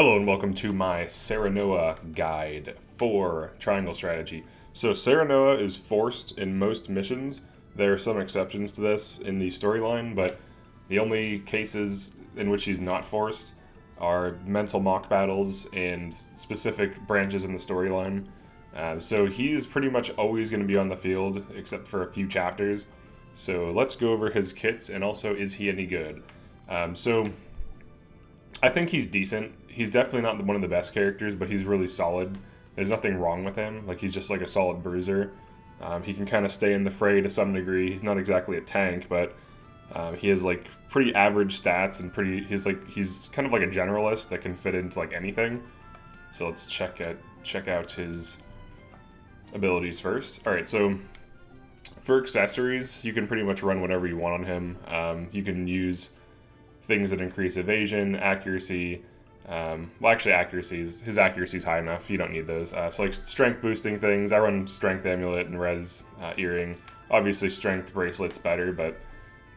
Hello and welcome to my Serenoa guide for triangle strategy. So Serenoa is forced in most missions. There are some exceptions to this in the storyline, but the only cases in which he's not forced are mental mock battles and specific branches in the storyline. So he's pretty much always going to be on the field except for a few chapters. So let's go over his kits and also is he any good? So I think he's decent. He's definitely not one of the best characters, but he's really solid. There's nothing wrong with him. Like, he's just like a solid bruiser. He can kind of stay in the fray to some degree. He's not exactly a tank, but he has like pretty average stats and he's kind of like a generalist that can fit into like anything. So let's check out his abilities first. All right, so for accessories, you can pretty much run whatever you want on him. You can use things that increase evasion, accuracy. His accuracy is high enough. You don't need those. So like strength boosting things, I run strength amulet and res earring. Obviously strength bracelet's better, but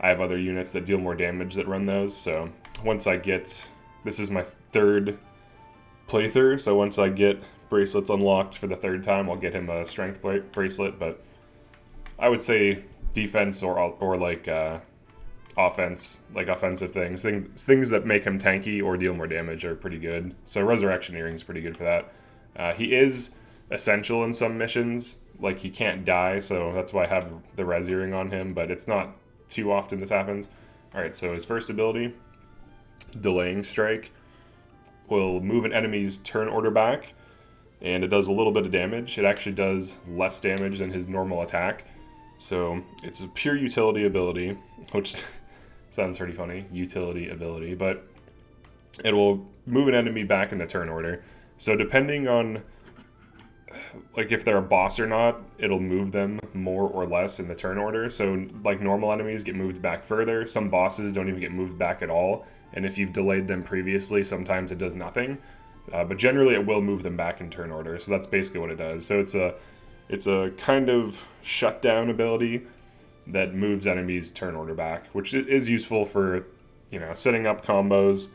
I have other units that deal more damage that run those. So this is my third playthrough. So once I get bracelets unlocked for the third time, I'll get him a strength bracelet. But I would say defense or like offense, like offensive things that make him tanky or deal more damage are pretty good. So resurrection earring is pretty good for that. He is essential in some missions, like he can't die, so that's why I have the res earring on him, but it's not too often this happens. Alright, so his first ability, delaying strike, will move an enemy's turn order back, and it does a little bit of damage. It actually does less damage than his normal attack. So it's a pure utility ability, which sounds pretty funny, utility ability, but it will move an enemy back in the turn order. So depending on like if they're a boss or not, it'll move them more or less in the turn order. So like normal enemies get moved back further, some bosses don't even get moved back at all, and if you've delayed them previously, sometimes it does nothing. But generally it will move them back in turn order, so that's basically what it does. So it's a kind of shutdown ability that moves enemies' turn order back, which is useful for, setting up combos,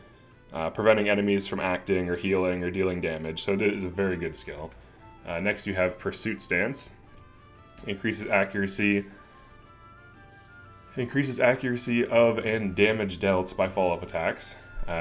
preventing enemies from acting or healing or dealing damage. So it is a very good skill. Next you have Pursuit Stance. Increases accuracy of and damage dealt by follow-up attacks.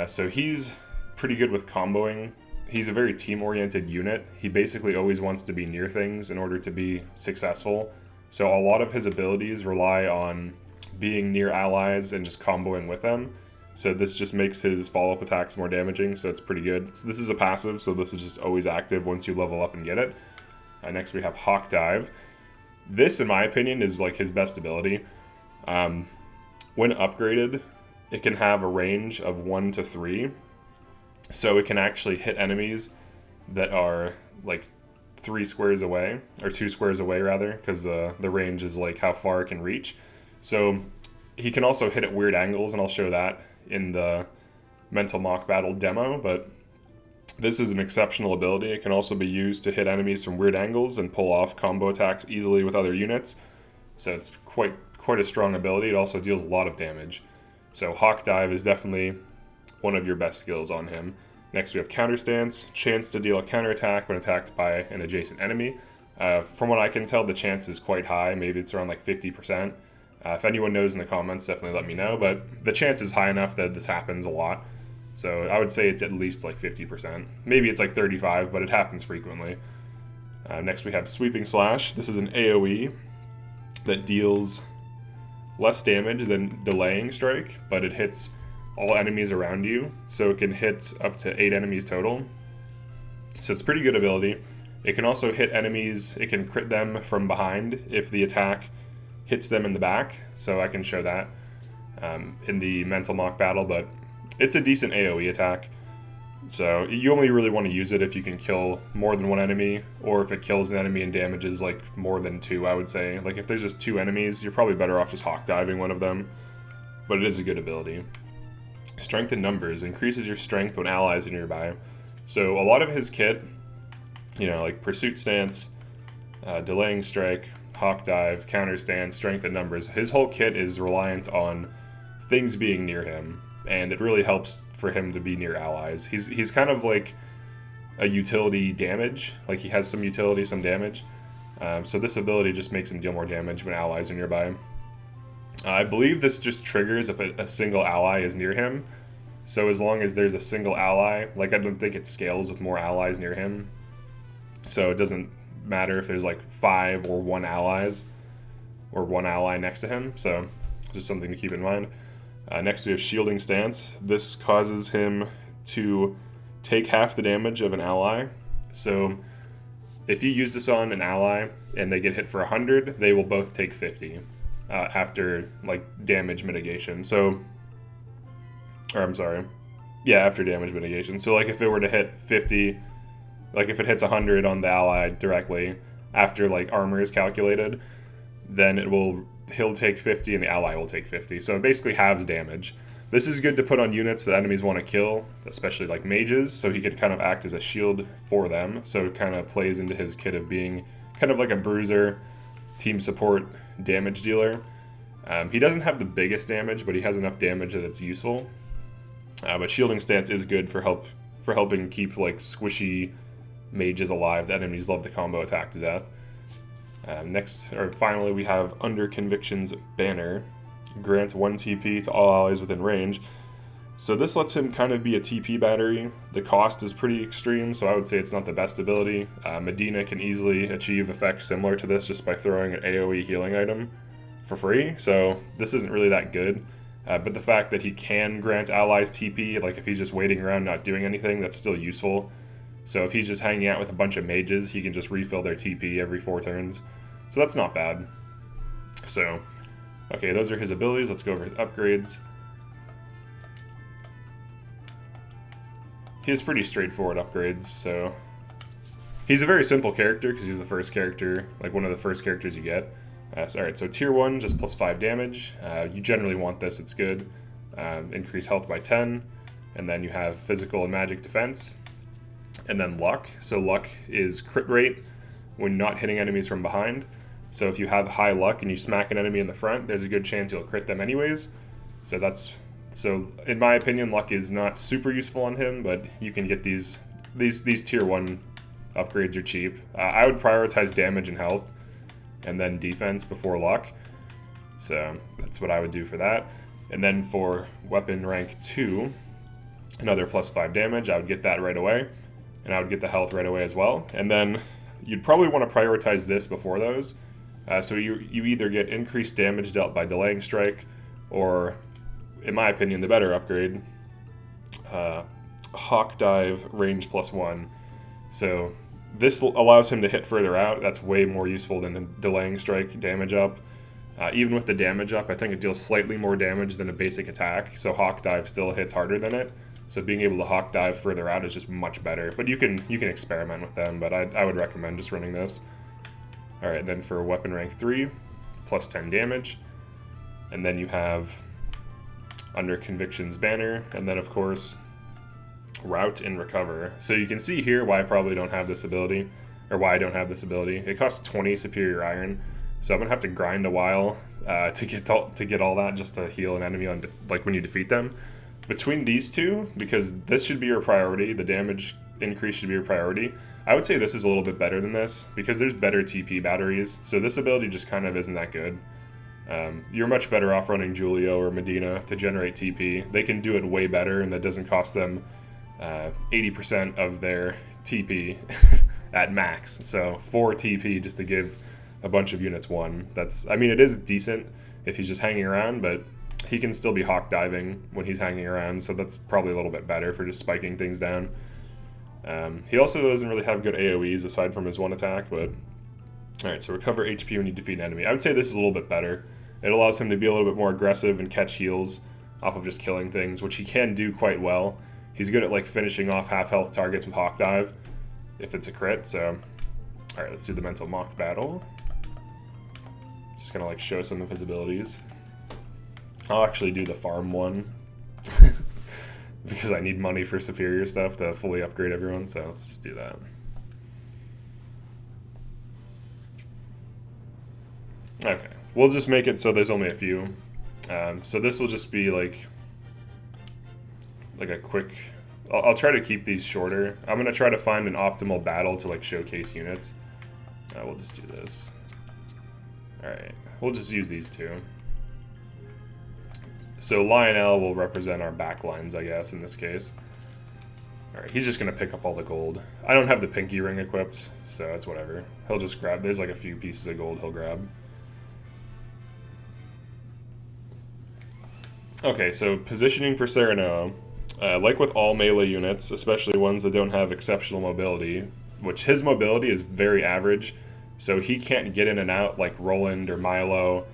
So he's pretty good with comboing. He's a very team-oriented unit. He basically always wants to be near things in order to be successful. So a lot of his abilities rely on being near allies and just comboing with them. So this just makes his follow-up attacks more damaging, so it's pretty good. So this is a passive, so this is just always active once you level up and get it. Next we have Hawk Dive. This, in my opinion, is like his best ability. When upgraded, it can have a range of 1 to 3. So it can actually hit enemies that are like 3 squares away, or 2 squares away rather, because the range is like how far it can reach. So he can also hit at weird angles, and I'll show that in the mental mock battle demo, but this is an exceptional ability. It can also be used to hit enemies from weird angles and pull off combo attacks easily with other units. So it's quite a strong ability. It also deals a lot of damage. So Hawk Dive is definitely one of your best skills on him. Next we have Counter Stance, chance to deal a counterattack when attacked by an adjacent enemy. From what I can tell, the chance is quite high. Maybe it's around like 50%. If anyone knows in the comments, definitely let me know, but the chance is high enough that this happens a lot. So I would say it's at least like 50%. Maybe it's like 35, but it happens frequently. Next we have Sweeping Slash. This is an AoE that deals less damage than Delaying Strike, but it hits all enemies around you, so it can hit up to 8 enemies total. So it's a pretty good ability. It can also hit enemies, it can crit them from behind if the attack hits them in the back, so I can show that in the mental mock battle, but it's a decent AoE attack. So you only really want to use it if you can kill more than 1 enemy, or if it kills an enemy and damages like more than 2, I would say. Like if there's just 2 enemies, you're probably better off just hawk diving one of them, but it is a good ability. Strength in Numbers increases your strength when allies are nearby. So a lot of his kit, like Pursuit Stance, Delaying Strike, Hawk Dive, Counter Stance, Strength in Numbers, his whole kit is reliant on things being near him. and it really helps for him to be near allies. He's kind of like a utility damage, like he has some utility, some damage. So this ability just makes him deal more damage when allies are nearby. I believe this just triggers if a single ally is near him. So as long as there's a single ally, like I don't think it scales with more allies near him. So it doesn't matter if there's like 5 or 1 allies or 1 ally next to him. So just something to keep in mind. Next we have Shielding Stance. This causes him to take half the damage of an ally. So if you use this on an ally and they get hit for 100, they will both take 50 after like damage mitigation. So, or I'm sorry, yeah, after damage mitigation. So like if it were to hit 50, like if it hits 100 on the ally directly after like armor is calculated, then he'll take 50 and the ally will take 50. So it basically halves damage. This is good to put on units that enemies want to kill, especially like mages, so he could kind of act as a shield for them. So it kind of plays into his kit of being kind of like a bruiser, team support, damage dealer. He doesn't have the biggest damage, but he has enough damage that it's useful. But Shielding Stance is good for helping keep like squishy mages alive that enemies love to combo attack to death. Finally, we have Under Conviction's Banner. Grant 1 TP to all allies within range. So this lets him kind of be a TP battery. The cost is pretty extreme, so I would say it's not the best ability. Medina can easily achieve effects similar to this just by throwing an AoE healing item for free, so this isn't really that good. But the fact that he can grant allies TP, like if he's just waiting around not doing anything, that's still useful. So if he's just hanging out with a bunch of mages, he can just refill their TP every 4 turns. So that's not bad. So, okay, those are his abilities. Let's go over his upgrades. He has pretty straightforward upgrades, so he's a very simple character because he's the first character, like one of the first characters you get. Alright, so tier 1, just plus 5 damage. You generally want this, it's good. Increase health by 10, and then you have physical and magic defense. And then luck. So luck is crit rate when not hitting enemies from behind. So if you have high luck and you smack an enemy in the front, there's a good chance you'll crit them anyways. So in my opinion, luck is not super useful on him, but you can get these tier 1 upgrades are cheap. I would prioritize damage and health and then defense before luck. So that's what I would do for that. And then for weapon rank 2, another plus 5 damage, I would get that right away. And I would get the health right away as well. And then you'd probably want to prioritize this before those. So you either get increased damage dealt by delaying strike, or, in my opinion, the better upgrade, Hawk Dive range plus 1. So this allows him to hit further out. That's way more useful than delaying strike damage up. Even with the damage up, I think it deals slightly more damage than a basic attack. So Hawk Dive still hits harder than it. So being able to Hawk Dive further out is just much better. But you can experiment with them, but I would recommend just running this. Alright, then for weapon rank 3, plus 10 damage. And then you have Under Conviction's Banner, and then of course, Route and Recover. So you can see here why I probably don't have this ability, or why I don't have this ability. It costs 20 superior iron, so I'm gonna have to grind a while to get all that just to heal an enemy on like when you defeat them. Between these two, because this should be your priority, the damage increase should be your priority, I would say this is a little bit better than this, because there's better TP batteries, so this ability just kind of isn't that good. You're much better off running Julio or Medina to generate TP. They can do it way better, and that doesn't cost them 80% of their TP at max. So 4 TP just to give a bunch of units 1. I mean, it is decent if he's just hanging around, but he can still be Hawk Diving when he's hanging around, so that's probably a little bit better for just spiking things down. He also doesn't really have good AoEs aside from his 1 attack, but... Alright, so recover HP when you defeat an enemy. I would say this is a little bit better. It allows him to be a little bit more aggressive and catch heals off of just killing things, which he can do quite well. He's good at like finishing off half-health targets with Hawk Dive, if it's a crit, so... Alright, let's do the Mental Mock Battle. Just gonna like show some of his abilities. I'll actually do the farm one. Because I need money for superior stuff to fully upgrade everyone, so let's just do that. Okay, we'll just make it so there's only a few. So this will just be like like a quick... I'll try to keep these shorter. I'm going to try to find an optimal battle to like showcase units. We'll just do this. Alright, we'll just use these two. So Lionel will represent our back lines, I guess, in this case. Alright, he's just going to pick up all the gold. I don't have the pinky ring equipped, so it's whatever. He'll just grab, there's like a few pieces of gold he'll grab. Okay, so positioning for Serenoa. Like with all melee units, especially ones that don't have exceptional mobility, which his mobility is very average, so he can't get in and out like Roland or Milo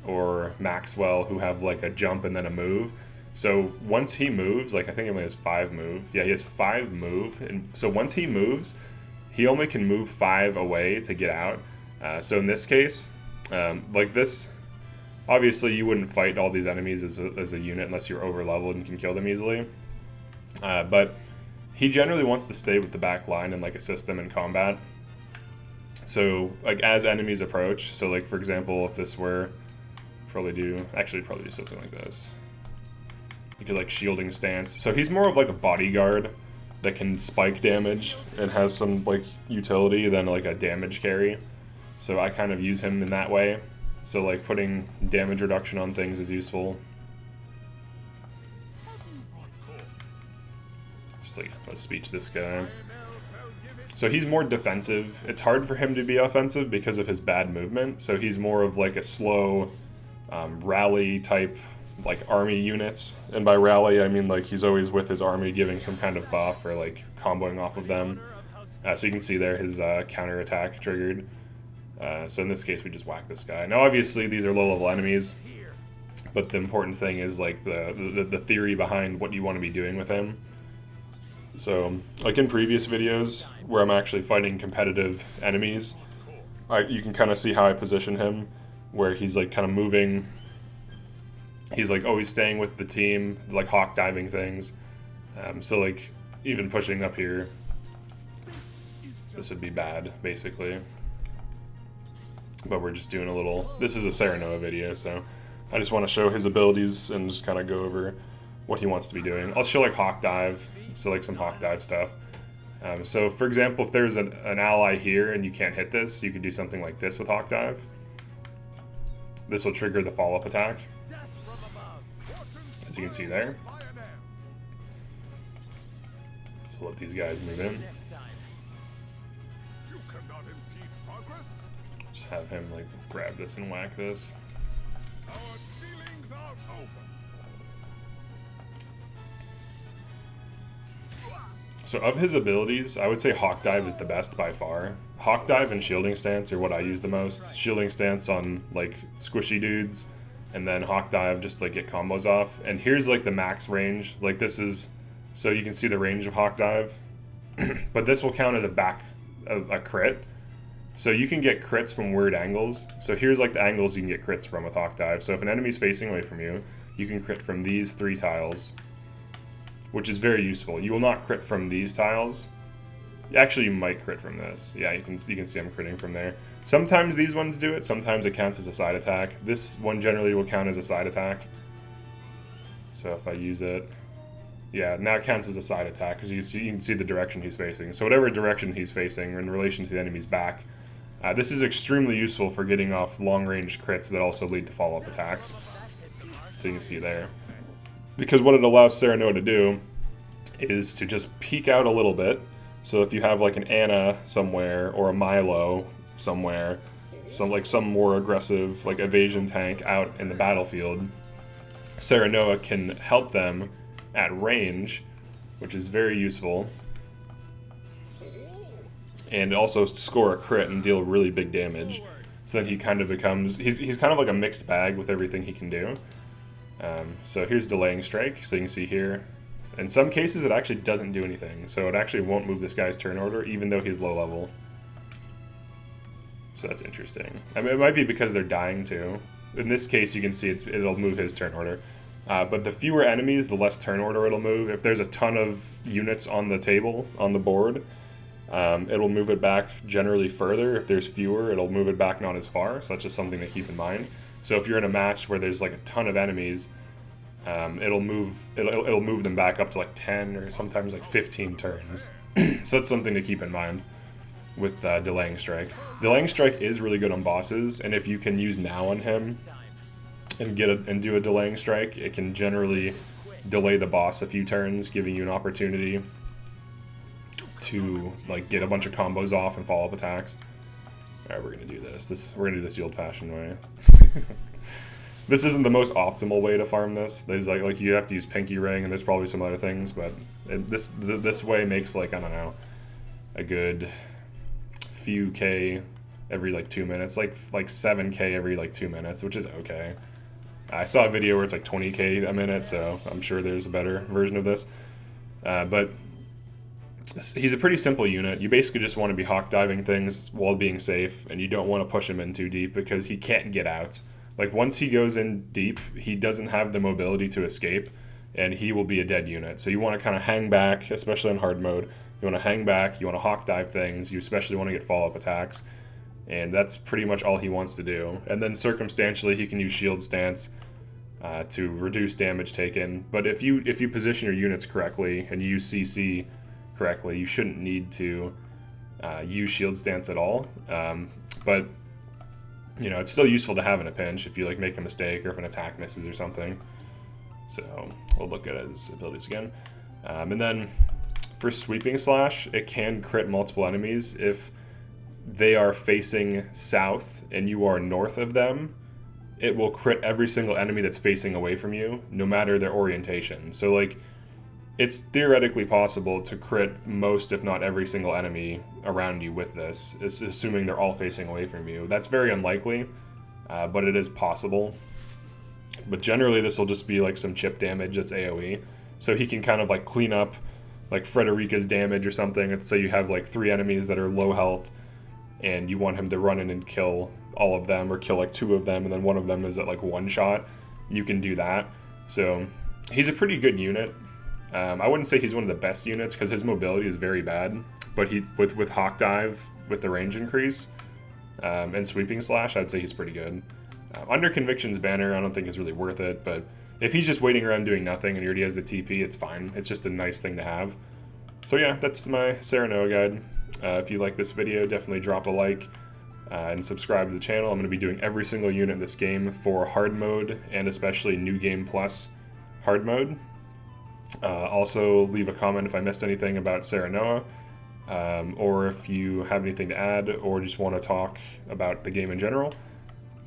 or Maxwell, who have like a jump and then a move. So once he moves, like I think he only has 5 move. Yeah, he has 5 move, and so once he moves, he only can move 5 away to get out. So in this case, like this, obviously you wouldn't fight all these enemies as a unit unless you're over leveled and can kill them easily. But he generally wants to stay with the back line and like assist them in combat. So like as enemies approach, so like for example, if this were probably do something like this. You could like shielding stance. So he's more of like a bodyguard that can spike damage and has some like utility than like a damage carry. So I kind of use him in that way. So like putting damage reduction on things is useful. Just like let's speech this guy. So he's more defensive. It's hard for him to be offensive because of his bad movement. So he's more of like a slow rally type like army units. And by rally I mean like he's always with his army giving some kind of buff or like comboing off of them. So you can see there his counter attack triggered. So in this case we just whack this guy. Now obviously these are low level enemies, but the important thing is like the theory behind what you want to be doing with him. So like in previous videos where I'm actually fighting competitive enemies, you can kind of see how I position him, where he's like kind of moving, he's like always staying with the team, like hawk diving things. So like even pushing up here, this would be bad basically. But we're just doing a little, this is a Serenoa video, so I just want to show his abilities and just kind of go over what he wants to be doing. I'll show like hawk dive, so like some hawk dive stuff. So for example, if there's an ally here and you can't hit this, you could do something like this with hawk dive. This will trigger the follow-up attack, as you can see there. So let these guys move in. Just have him like grab this and whack this. So of his abilities, I would say Hawk Dive is the best by far. Hawk Dive and Shielding Stance are what I use the most. Shielding Stance on like squishy dudes, and then Hawk Dive just like get combos off. And here's like the max range. Like this is, so you can see the range of Hawk Dive, but this will count as a crit. So you can get crits from weird angles. So here's like the angles you can get crits from with Hawk Dive. So if an enemy's facing away from you, you can crit from these 3 tiles, which is very useful. You will not crit from these tiles. Actually, you might crit from this. Yeah, you can see I'm critting from there. Sometimes these ones do it. Sometimes it counts as a side attack. This one generally will count as a side attack. So if I use it, yeah, now it counts as a side attack because you can see the direction he's facing. So whatever direction he's facing in relation to the enemy's back, this is extremely useful for getting off long-range crits that also lead to follow-up attacks. So you can see there. Because what it allows Serenoa to do is to just peek out a little bit. So if you have like an Anna somewhere or a Milo somewhere, some more aggressive like evasion tank out in the battlefield, Serenoa can help them at range, which is very useful, and also score a crit and deal really big damage. So then he kind of becomes, he's kind of like a mixed bag with everything he can do. So here's delaying strike, so you can see here. In some cases it actually doesn't do anything, so it actually won't move this guy's turn order even though he's low level. So that's interesting. I mean, it might be because they're dying too. In this case you can see it'll move his turn order. But the fewer enemies, the less turn order it'll move. If there's a ton of units on the table, on the board, it'll move it back generally further. If there's fewer, it'll move it back not as far, so that's just something to keep in mind. So if you're in a match where there's like a ton of enemies, it'll move them back up to like 10 or sometimes like 15 turns. So that's something to keep in mind with Delaying Strike. Delaying Strike is really good on bosses, and if you can use Now on him and do a Delaying Strike, it can generally delay the boss a few turns, giving you an opportunity to like get a bunch of combos off and follow-up attacks. Alright, we're gonna do this. We're gonna do this the old-fashioned way. This isn't the most optimal way to farm this. There's like you have to use Pinky Ring, and there's probably some other things, but this way makes like, I don't know, a good few K every like 2 minutes, like 7K every like 2 minutes, which is okay. I saw a video where it's like 20K a minute, so I'm sure there's a better version of this. But he's a pretty simple unit. You basically just want to be hawk diving things while being safe, and you don't want to push him in too deep because he can't get out. Like, once he goes in deep, he doesn't have the mobility to escape, and he will be a dead unit. So you want to kind of hang back, especially in hard mode. You want to hang back, you want to hawk dive things, you especially want to get follow-up attacks, and that's pretty much all he wants to do. And then circumstantially, he can use shield stance to reduce damage taken. But if you position your units correctly and you use CC correctly, you shouldn't need to use shield stance at all. But you know, it's still useful to have in a pinch if you like make a mistake or if an attack misses or something. So we'll look at his abilities again. And then for Sweeping Slash, it can crit multiple enemies if they are facing south and you are north of them. It will crit every single enemy that's facing away from you, no matter their orientation. So like, it's theoretically possible to crit most, if not every single enemy around you with this, assuming they're all facing away from you. That's very unlikely, but it is possible. But generally this will just be like some chip damage that's AoE. So he can kind of like clean up like Frederica's damage or something. So you have like 3 enemies that are low health, and you want him to run in and kill all of them, or kill like 2 of them, and then one of them is at like 1 shot. You can do that. So he's a pretty good unit. I wouldn't say he's one of the best units because his mobility is very bad, but with Hawk Dive, with the range increase, and Sweeping Slash, I'd say he's pretty good. Under Conviction's banner, I don't think is really worth it, but if he's just waiting around doing nothing and he already has the TP, it's fine. It's just a nice thing to have. So yeah, that's my Serenoa guide. If you like this video, definitely drop a like and subscribe to the channel. I'm going to be doing every single unit in this game for hard mode, and especially New Game Plus hard mode. Also, leave a comment if I missed anything about Serenoa, or if you have anything to add, or just want to talk about the game in general.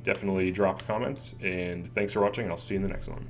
Definitely drop a comment, and thanks for watching, and I'll see you in the next one.